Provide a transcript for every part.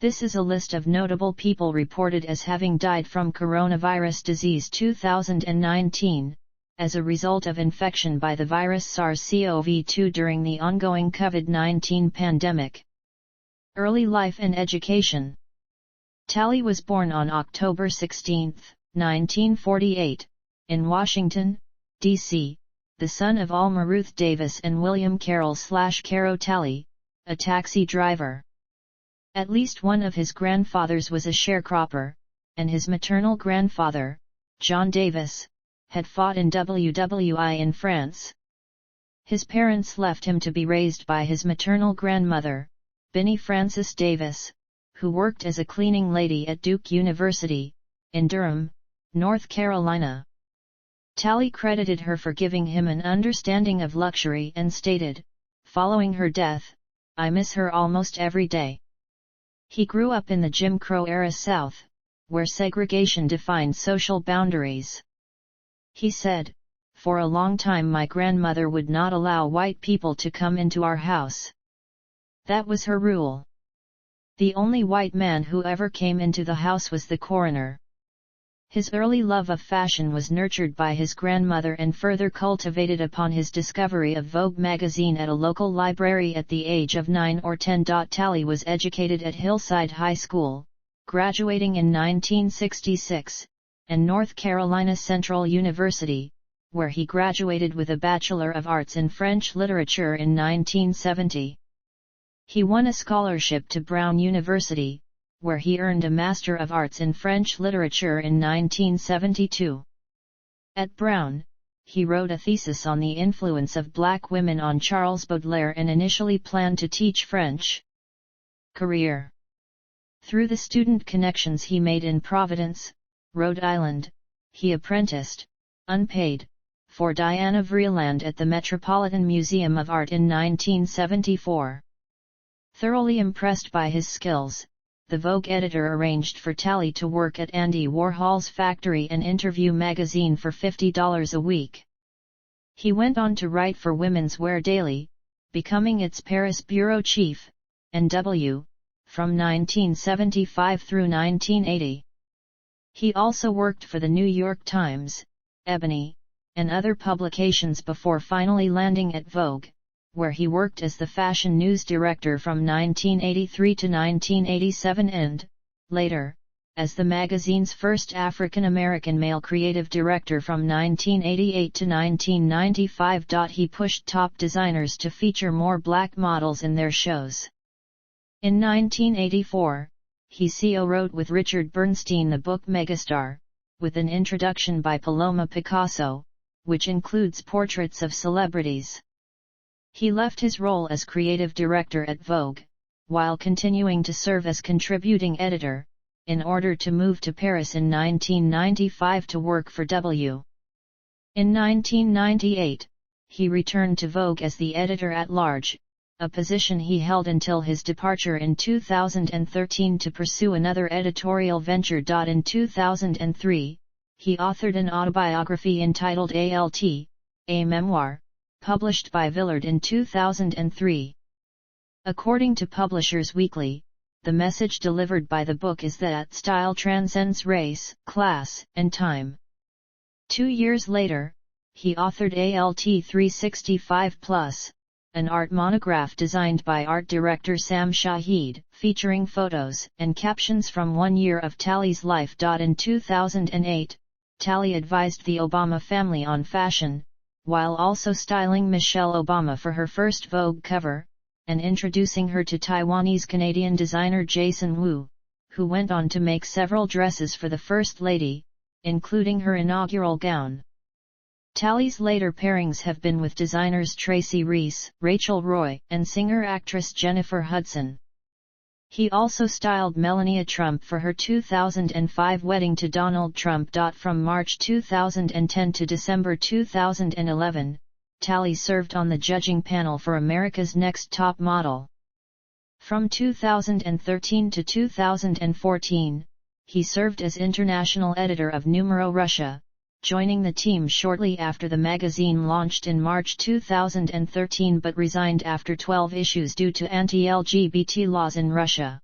This is a list of notable people reported as having died from coronavirus disease 2019, as a result of infection by the virus SARS-CoV-2 during the ongoing COVID-19 pandemic. Early life and education. Talley was born on October 16, 1948, in Washington, D.C., the son of Alma Ruth Davis and William Carroll/Caro Talley, a taxi driver. At least one of his grandfathers was a sharecropper, and his maternal grandfather, John Davis, had fought in WWI in France. His parents left him to be raised by his maternal grandmother, Binnie Frances Davis, who worked as a cleaning lady at Duke University, in Durham, North Carolina. Talley credited her for giving him an understanding of luxury and stated, "Following her death, I miss her almost every day." He grew up in the Jim Crow-era South, where segregation defined social boundaries. He said, "For a long time my grandmother would not allow white people to come into our house. That was her rule. The only white man who ever came into the house was the coroner." His early love of fashion was nurtured by his grandmother and further cultivated upon his discovery of Vogue magazine at a local library at the age of 9 or 10. Talley was educated at Hillside High School, graduating in 1966, and North Carolina Central University, where he graduated with a Bachelor of Arts in French Literature in 1970. He won a scholarship to Brown University, where he earned a Master of Arts in French Literature in 1972. At Brown, he wrote a thesis on the influence of black women on Charles Baudelaire and initially planned to teach French. Career. Through the student connections he made in Providence, Rhode Island, he apprenticed, unpaid, for Diana Vreeland at the Metropolitan Museum of Art in 1974. Thoroughly impressed by his skills, the Vogue editor arranged for Talley to work at Andy Warhol's factory and Interview magazine for $50 a week. He went on to write for Women's Wear Daily, becoming its Paris bureau chief, NW, from 1975 through 1980. He also worked for the New York Times, Ebony, and other publications before finally landing at Vogue, where he worked as the fashion news director from 1983 to 1987 and, later, as the magazine's first African-American male creative director from 1988 to 1995. He pushed top designers to feature more black models in their shows. In 1984, he co-wrote with Richard Bernstein the book Megastar, with an introduction by Paloma Picasso, which includes portraits of celebrities. He left his role as creative director at Vogue, while continuing to serve as contributing editor, in order to move to Paris in 1995 to work for W. In 1998, he returned to Vogue as the editor-at-large, a position he held until his departure in 2013 to pursue another editorial venture. In 2003, he authored an autobiography entitled ALT, a memoir, published by Villard in 2003. According to Publishers Weekly, the message delivered by the book is that style transcends race, class, and time. 2 years later, he authored ALT 365+, an art monograph designed by art director Sam Shahid, featuring photos and captions from 1 year of Talley's life. In 2008, Talley advised the Obama family on fashion, while also styling Michelle Obama for her first Vogue cover, and introducing her to Taiwanese-Canadian designer Jason Wu, who went on to make several dresses for the First Lady, including her inaugural gown. Talley's later pairings have been with designers Tracy Reese, Rachel Roy, and singer-actress Jennifer Hudson. He also styled Melania Trump for her 2005 wedding to Donald Trump. From March 2010 to December 2011, Talley served on the judging panel for America's Next Top Model. From 2013 to 2014, he served as international editor of Numero Russia, joining the team shortly after the magazine launched in March 2013 but resigned after 12 issues due to anti-LGBT laws in Russia.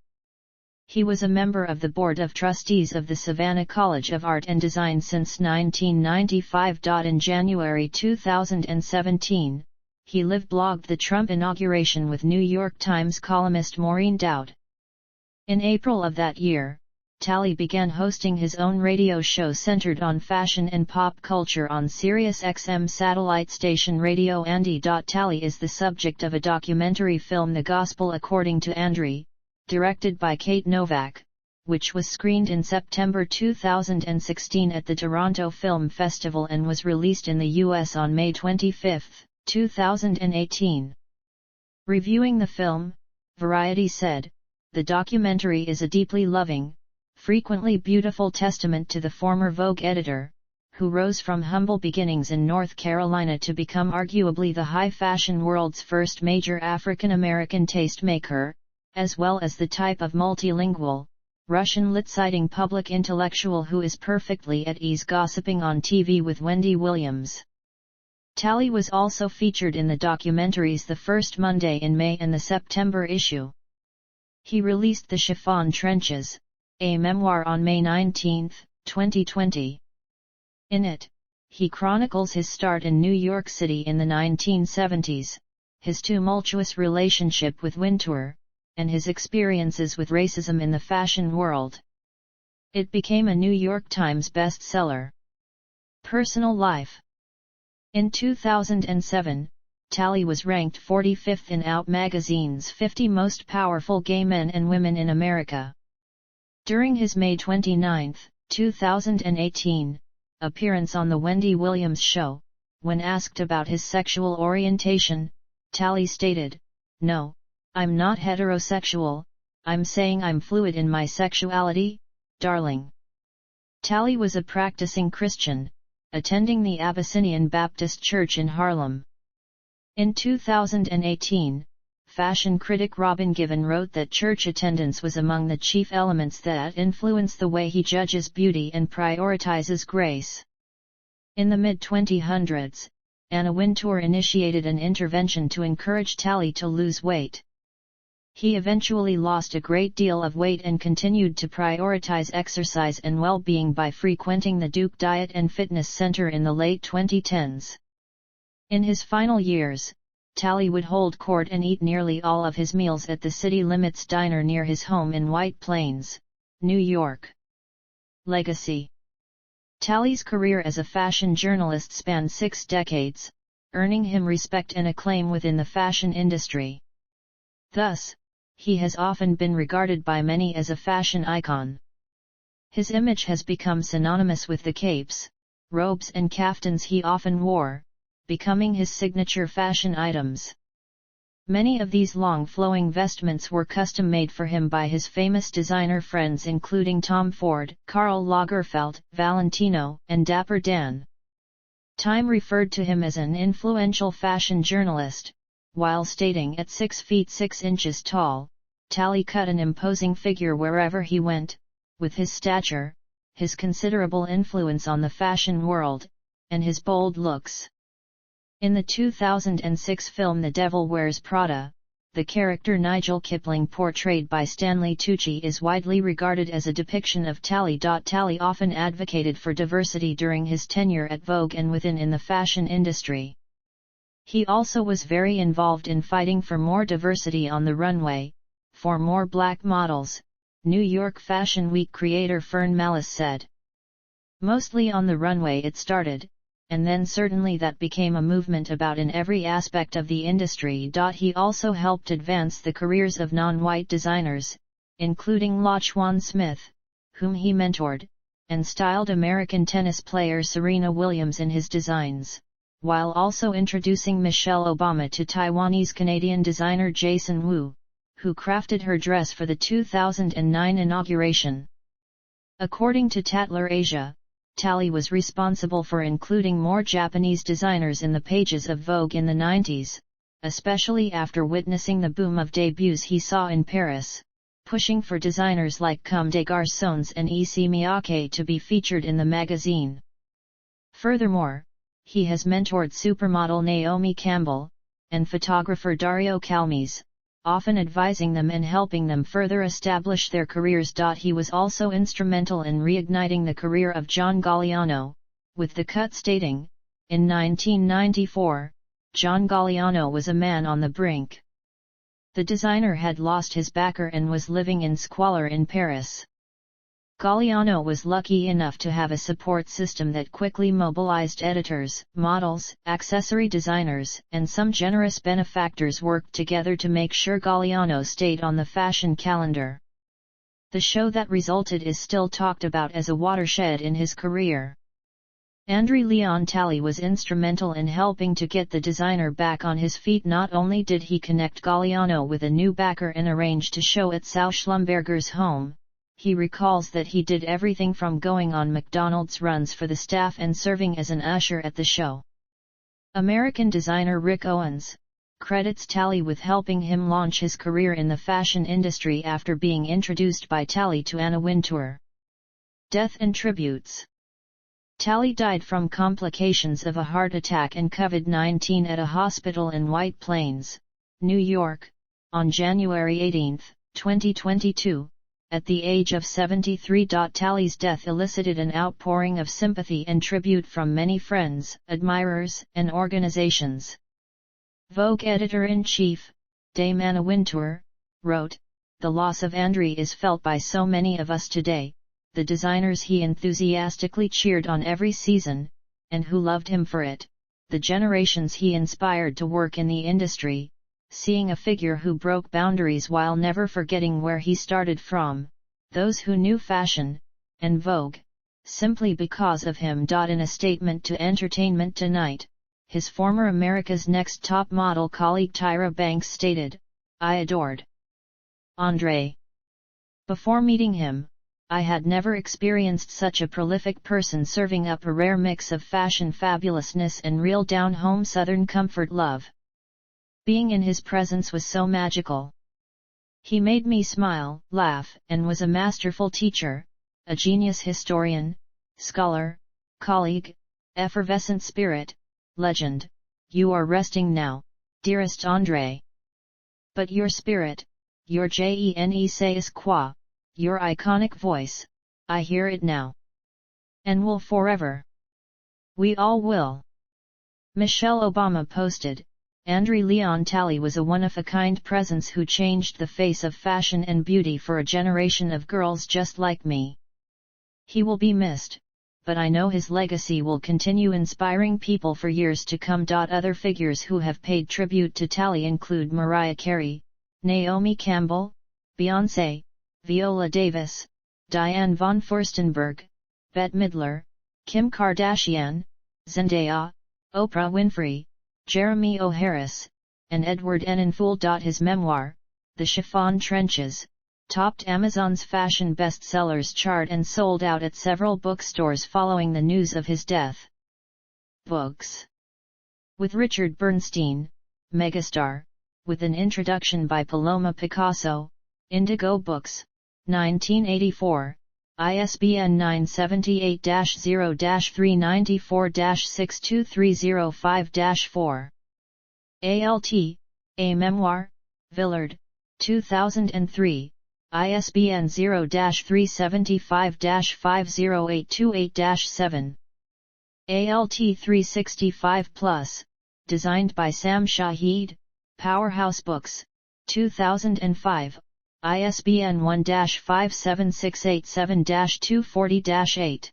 He was a member of the Board of Trustees of the Savannah College of Art and Design since 1995. In January 2017, he live-blogged the Trump inauguration with New York Times columnist Maureen Dowd. In April of that year, Talley began hosting his own radio show centered on fashion and pop culture on Sirius XM satellite station Radio Andy. Talley is the subject of a documentary film The Gospel According to André, directed by Kate Novak, which was screened in September 2016 at the Toronto Film Festival and was released in the US on May 25, 2018. Reviewing the film, Variety said, "The documentary is a deeply loving, frequently beautiful testament to the former Vogue editor, who rose from humble beginnings in North Carolina to become arguably the high fashion world's first major African-American tastemaker, as well as the type of multilingual, Russian lit-citing public intellectual who is perfectly at ease gossiping on TV with Wendy Williams." Talley was also featured in the documentaries The First Monday in May and the September issue. He released The Chiffon Trenches, a memoir on May 19, 2020. In it, he chronicles his start in New York City in the 1970s, his tumultuous relationship with Wintour, and his experiences with racism in the fashion world. It became a New York Times bestseller. Personal life. In 2007, Talley was ranked 45th in Out magazine's 50 most powerful gay men and women in America. During his May 29, 2018, appearance on The Wendy Williams Show, when asked about his sexual orientation, Talley stated, "No, I'm not heterosexual, I'm saying I'm fluid in my sexuality, darling." Talley was a practicing Christian, attending the Abyssinian Baptist Church in Harlem. In 2018, fashion critic Robin Given wrote that church attendance was among the chief elements that influence the way he judges beauty and prioritizes grace. In the mid-2000s, Anna Wintour initiated an intervention to encourage Talley to lose weight. He eventually lost a great deal of weight and continued to prioritize exercise and well-being by frequenting the Duke Diet and Fitness Center in the late 2010s. In his final years, Talley would hold court and eat nearly all of his meals at the City Limits Diner near his home in White Plains, New York. Legacy. Talley's career as a fashion journalist spanned 6 decades, earning him respect and acclaim within the fashion industry. Thus, he has often been regarded by many as a fashion icon. His image has become synonymous with the capes, robes and kaftans he often wore, becoming his signature fashion items. Many of these long flowing vestments were custom-made for him by his famous designer friends including Tom Ford, Karl Lagerfeld, Valentino, and Dapper Dan. Time referred to him as an influential fashion journalist, while stating at 6 feet 6 inches tall, Talley cut an imposing figure wherever he went, with his stature, his considerable influence on the fashion world, and his bold looks. In the 2006 film The Devil Wears Prada, the character Nigel Kipling portrayed by Stanley Tucci is widely regarded as a depiction of Talley. Talley often advocated for diversity during his tenure at Vogue and within the fashion industry. He also was very involved in fighting for more diversity on the runway, for more black models, New York Fashion Week creator Fern Mallis said. "Mostly on the runway it started, and then certainly that became a movement about in every aspect of the industry." He also helped advance the careers of non-white designers, including LaShawn Smith, whom he mentored, and styled American tennis player Serena Williams in his designs, while also introducing Michelle Obama to Taiwanese-Canadian designer Jason Wu, who crafted her dress for the 2009 inauguration. According to Tatler Asia, Talley was responsible for including more Japanese designers in the pages of Vogue in the 90s, especially after witnessing the boom of debuts he saw in Paris, pushing for designers like Comme des Garçons and Issey Miyake to be featured in the magazine. Furthermore, he has mentored supermodel Naomi Campbell, and photographer Dario Calmes, often advising them and helping them further establish their careers. He was also instrumental in reigniting the career of John Galliano, with the cut stating, in 1994, John Galliano was a man on the brink. The designer had lost his backer and was living in squalor in Paris. Galliano was lucky enough to have a support system that quickly mobilized editors, models, accessory designers, and some generous benefactors worked together to make sure Galliano stayed on the fashion calendar. The show that resulted is still talked about as a watershed in his career. André Leon Talley was instrumental in helping to get the designer back on his feet. Not only did he connect Galliano with a new backer and arrange to show at Sau Schlumberger's home, he recalls that he did everything from going on McDonald's runs for the staff and serving as an usher at the show. American designer Rick Owens credits Talley with helping him launch his career in the fashion industry after being introduced by Talley to Anna Wintour. Death and tributes. Talley died from complications of a heart attack and COVID-19 at a hospital in White Plains, New York, on January 18, 2022, at the age of 73. Talley's death elicited an outpouring of sympathy and tribute from many friends, admirers, and organizations. Vogue editor-in-chief, Dame Anna Wintour, wrote, "The loss of André is felt by so many of us today, the designers he enthusiastically cheered on every season, and who loved him for it, the generations he inspired to work in the industry, seeing a figure who broke boundaries while never forgetting where he started from, those who knew fashion, and Vogue, simply because of him." In a statement to Entertainment Tonight, his former America's Next Top Model colleague Tyra Banks stated, "I adored André. Before meeting him, I had never experienced such a prolific person serving up a rare mix of fashion fabulousness and real down-home Southern comfort love. Being in his presence was so magical. He made me smile, laugh, and was a masterful teacher, a genius historian, scholar, colleague, effervescent spirit, legend. You are resting now, dearest André. But your spirit, your je ne sais quoi, your iconic voice, I hear it now. And will forever. We all will." Michelle Obama posted, "André Leon Talley was a one-of-a-kind presence who changed the face of fashion and beauty for a generation of girls just like me. He will be missed, but I know his legacy will continue inspiring people for years to come." Other figures who have paid tribute to Talley include Mariah Carey, Naomi Campbell, Beyoncé, Viola Davis, Diane von Furstenberg, Bette Midler, Kim Kardashian, Zendaya, Oprah Winfrey, Jeremy O. Harris, and Edward Enninful. His memoir, The Chiffon Trenches, topped Amazon's fashion bestsellers chart and sold out at several bookstores following the news of his death. Books. With Richard Bernstein, Megastar, with an introduction by Paloma Picasso, Indigo Books, 1984, ISBN 978-0-394-62305-4. ALT, A Memoir, Villard, 2003, ISBN 0-375-50828-7. ALT 365+, designed by Sam Shahid, Powerhouse Books, 2005, ISBN 1-57687-240-8.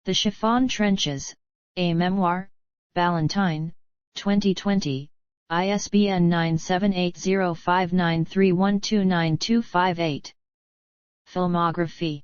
The Chiffon Trenches, A Memoir, Ballantine, 2020, ISBN 9780593129258. Filmography.